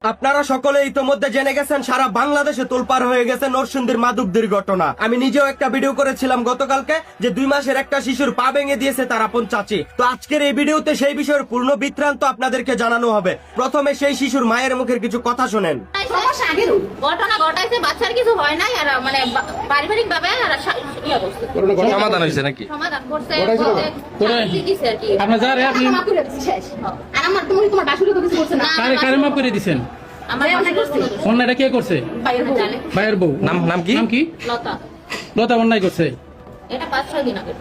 আপনারা সকলে ইতোমধ্যে জেনে গেছেন সারা বাংলাদেশে তোলপাড় হয়ে গেছে নরসিংদীর মাদকদের ঘটনা। আমি নিজেও একটা ভিডিও করেছিলাম গতকালকে যে 2 মাসের একটা শিশুর পা ভেঙে দিয়েছে তার আপন চাচি। তো আজকের এই ভিডিওতে সেই বিষয়ের পূর্ণ বৃত্তান্ত আপনাদেরকে জানানো হবে। প্রথমে সেই শিশুর মায়ের মুখের কিছু কথা শোনেন। ঘটনা ঘটাইছে, বাচ্চার কিছু হয় নাই, আর মানে পারিবারিক ভাবে সমাধান হয়েছে নাকি? সমাধান করছে, আপনার যারা আপনি আর আমার তোমার বাসুরে তো কিছু করছে না। কারে মাফ করে দিছেন? আমার অন্যায়টা কে করছে? ভাইয়ের বউ। নাম কি? নাম কি? লতা। লতা অন্যায় করছে। এটা 5-6 দিন আগে।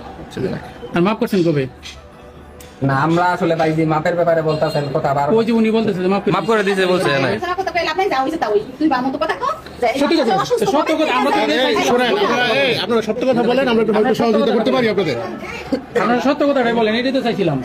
আর মাফ করছেন কবে? না আমরা আসলে ভাই যে মাপের ব্যাপারে বলতাছেন কথা বার ওই যে উনি বলতেছে যে মাফ করে দিয়েছে বলছে না। কথা কইলা আপনি যাও হইছে তাই তুই বামন্ত কথা কও। সত্যি কথা, সত্য কথা। আমরা তো শোনেন, আপনারা সত্য কথা বলেন, আমরা একটু হয়তো সহযোগিতা করতে পারি আপনাদের। আপনারা সত্য কথাটাই বলেন, এটাই তো চাইছিলাম।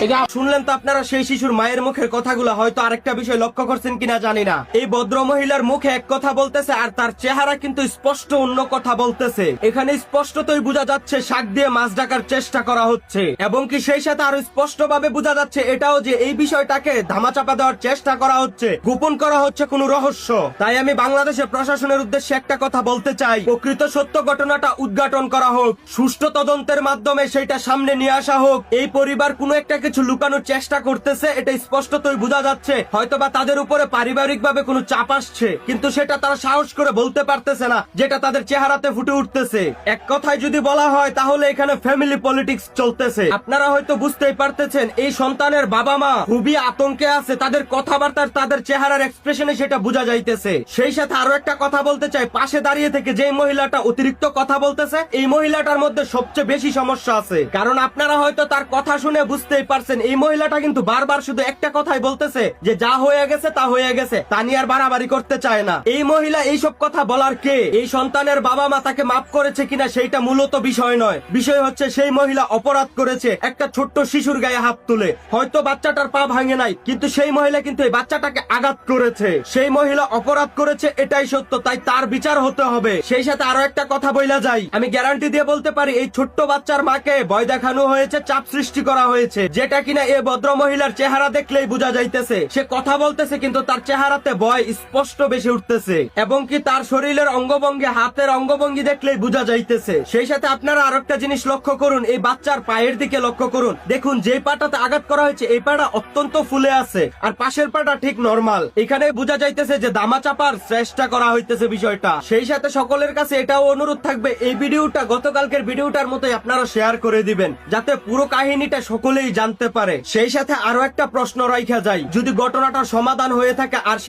এই যে শুনলেন তো আপনারা সেই শিশুর মায়ের মুখের কথাগুলো। হয়তো আরেকটা বিষয় লক্ষ্য করছেন কিনা জানি না, এই ভদ্র মহিলার মুখে এক কথা বলতেছে আর তার চেহারা কিন্তু স্পষ্ট অন্য কথা বলতেছে। এখানে স্পষ্টতই বোঝা যাচ্ছে শাক দিয়ে মাছ ঢাকার চেষ্টা করা হচ্ছে, এবং কি সেই সাথে আরো স্পষ্ট ভাবে বোঝা যাচ্ছে এটাও যে এই বিষয়টাকে ধামাচাপা দেওয়ার চেষ্টা করা হচ্ছে, গোপন করা হচ্ছে কোনো রহস্য। তাই আমি বাংলাদেশের প্রশাসনের উদ্দেশ্যে একটা কথা বলতে চাই, প্রকৃত সত্য ঘটনাটা উদ্ঘাটন করা হোক, সুষ্ঠু তদন্তের মাধ্যমে সেটা সামনে নিয়ে আসা হোক। এই পরিবার কোনো একটা কিছু লুকানোর চেষ্টা করতেছে, এটা স্পষ্টতই বোঝা যাচ্ছে। হয়তোবা তাদের উপরে পারিবারিক ভাবে কোনো চাপ আসছে, কিন্তু সেটা তারা সাহস করে বলতে পারতেছে না, যেটা তাদের চেহারাতে ফুটে উঠতেছে। এক কথায় যদি বলা হয় তাহলে এখানে ফ্যামিলি পলিটিক্স চলতেছে। আপনারা হয়তো বুঝতেই পারতেছেন এই সন্তানের বাবা মা খুবই আতঙ্কে আছে, তাদের কথাবার্তার তাদের চেহারার এক্সপ্রেশনে সেটা বোঝা যাইতেছে। সেই সাথে আরো একটা কথা বলতে চাই, পাশে দাঁড়িয়ে থেকে যে মহিলাটা অতিরিক্ত কথা বলতেছে এই মহিলাটার মধ্যে সবচেয়ে বেশি সমস্যা আছে। কারণ আপনারা হয়তো তার কথা শুনে বুঝতেই পারছেন এই মহিলাটা কিন্তু বারবার শুধু একটা কথাই বলতেছে যে যা হয়ে গেছে তা হয়ে গেছে, তা নিয়ে আর বাড়াবাড়ি করতে চায় না। এই মহিলা এইসব কথা বলার কে? এই সন্তানের বাবা মা তাকে মাফ করেছে কিনা সেইটা মূলত বিষয় নয়, বিষয় হচ্ছে সেই মহিলা অপরাধ করেছে, একটা ছোট্ট শিশুর গায়ে হাত তুলে। হয়তো বাচ্চাটার পা ভাঙে নাই, কিন্তু সেই মহিলা কিন্তু এই বাচ্চাটাকে আঘাত করেছে। সেই মহিলা অপরাধ করেছে, এটাই সত্য, তাই তার বিচার হতে হবে। সেই সাথে আরো একটা কথা বইলা যাই, আমি গ্যারান্টি দিয়ে বলতে পারি এই ছোট্ট বাচ্চার মাকে ভয় দেখানো হয়েছে, চাপ সৃষ্টি করা হয়েছে, যেটা কিনা এ ভদ্র মহিলার চেহারা দেখলেই বোঝা যাইতেছে। সে কথা বলতেছে কিন্তু তার চেহারাতে ভয় স্পষ্ট বেশি উঠতেছে, এবং কি তার শরীরের অঙ্গভঙ্গি, হাতের অঙ্গভঙ্গি দেখলেই বোঝা যাইতেছে। সেই সাথে আপনারা আরো একটা জিনিস লক্ষ্য করুন, এই বাচ্চার পায়ের দিকে লক্ষ্য করুন। দেখুন যে পাটাতে আঘাত করা হয়েছে এই পাটা অত্যন্ত ফুলে আছে, আর পাশের পাটা ঠিক নরমাল। এখানে বোঝা যাইতেছে যে দামা চাপার চেষ্টা করা হইতেছে বিষয়টা। সেই সাথে সকলের কাছে এটাও অনুরোধ থাকবে, এই ভিডিওটা গতকালকের ভিডিওটার মতোই আপনারা শেয়ার করে দিবেন, যাতে পুরো কাহিনীটা সকলেই জানতে পারে। সেই সাথে আরো একটা প্রশ্ন রাখা যায়, যদি ঘটনাটার সমাধান হয়ে থাকে আর